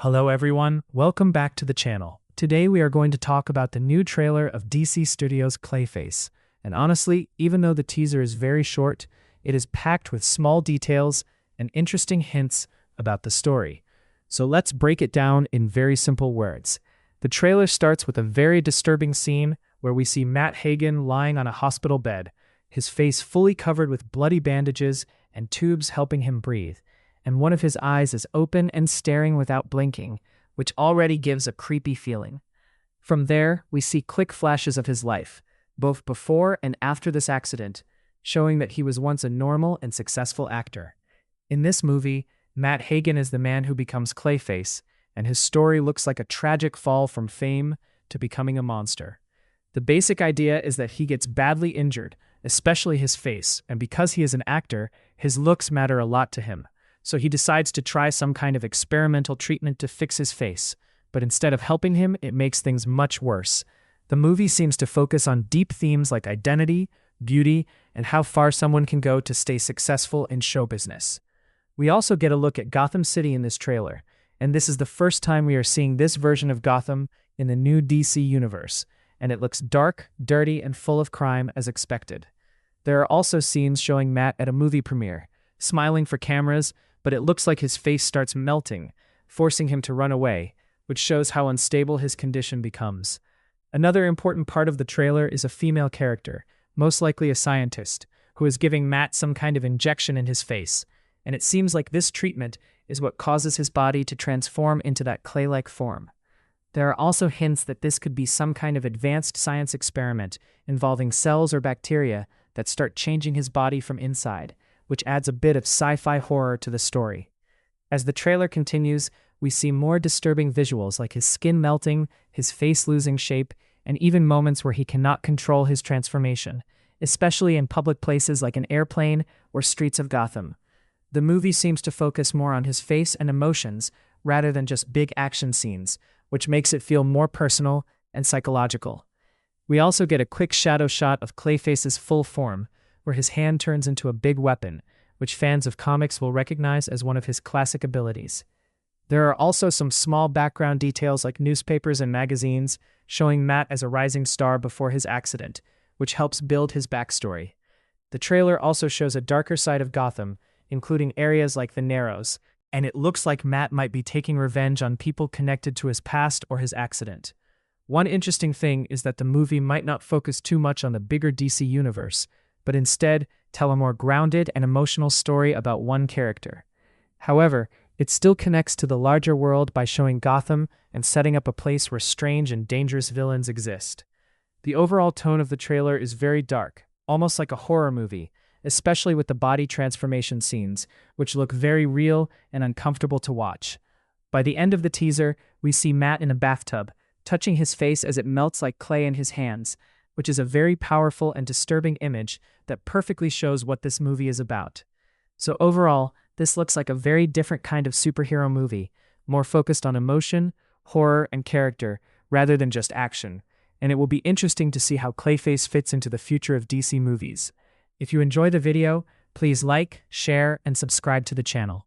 Hello everyone, welcome back to the channel. Today we are going to talk about the new trailer of DC Studios Clayface. And honestly, even though the teaser is very short, it is packed with small details and interesting hints about the story. So let's break it down in very simple words. The trailer starts with a very disturbing scene where we see Matt Hagen lying on a hospital bed, his face fully covered with bloody bandages and tubes helping him breathe. And one of his eyes is open and staring without blinking, which already gives a creepy feeling. From there, we see quick flashes of his life, both before and after this accident, showing that he was once a normal and successful actor. In this movie, Matt Hagen is the man who becomes Clayface, and his story looks like a tragic fall from fame to becoming a monster. The basic idea is that he gets badly injured, especially his face, and because he is an actor, his looks matter a lot to him. So he decides to try some kind of experimental treatment to fix his face, but instead of helping him, it makes things much worse. The movie seems to focus on deep themes like identity, beauty, and how far someone can go to stay successful in show business. We also get a look at Gotham City in this trailer, and this is the first time we are seeing this version of Gotham in the new DC universe, and it looks dark, dirty, and full of crime as expected. There are also scenes showing Matt at a movie premiere, smiling for cameras, but it looks like his face starts melting, forcing him to run away, which shows how unstable his condition becomes. Another important part of the trailer is a female character, most likely a scientist, who is giving Matt some kind of injection in his face, and it seems like this treatment is what causes his body to transform into that clay-like form. There are also hints that this could be some kind of advanced science experiment involving cells or bacteria that start changing his body from inside, which adds a bit of sci-fi horror to the story. As the trailer continues, we see more disturbing visuals like his skin melting, his face losing shape, and even moments where he cannot control his transformation, especially in public places like an airplane or streets of Gotham. The movie seems to focus more on his face and emotions rather than just big action scenes, which makes it feel more personal and psychological. We also get a quick shadow shot of Clayface's full form, where his hand turns into a big weapon, which fans of comics will recognize as one of his classic abilities. There are also some small background details like newspapers and magazines, showing Matt as a rising star before his accident, which helps build his backstory. The trailer also shows a darker side of Gotham, including areas like the Narrows, and it looks like Matt might be taking revenge on people connected to his past or his accident. One interesting thing is that the movie might not focus too much on the bigger DC universe, but instead tell a more grounded and emotional story about one character. However, it still connects to the larger world by showing Gotham and setting up a place where strange and dangerous villains exist. The overall tone of the trailer is very dark, almost like a horror movie, especially with the body transformation scenes, which look very real and uncomfortable to watch. By the end of the teaser, we see Matt in a bathtub, touching his face as it melts like clay in his hands, which is a very powerful and disturbing image that perfectly shows what this movie is about. So overall, this looks like a very different kind of superhero movie, more focused on emotion, horror, and character, rather than just action, and it will be interesting to see how Clayface fits into the future of DC movies. If you enjoy the video, please like, share, and subscribe to the channel.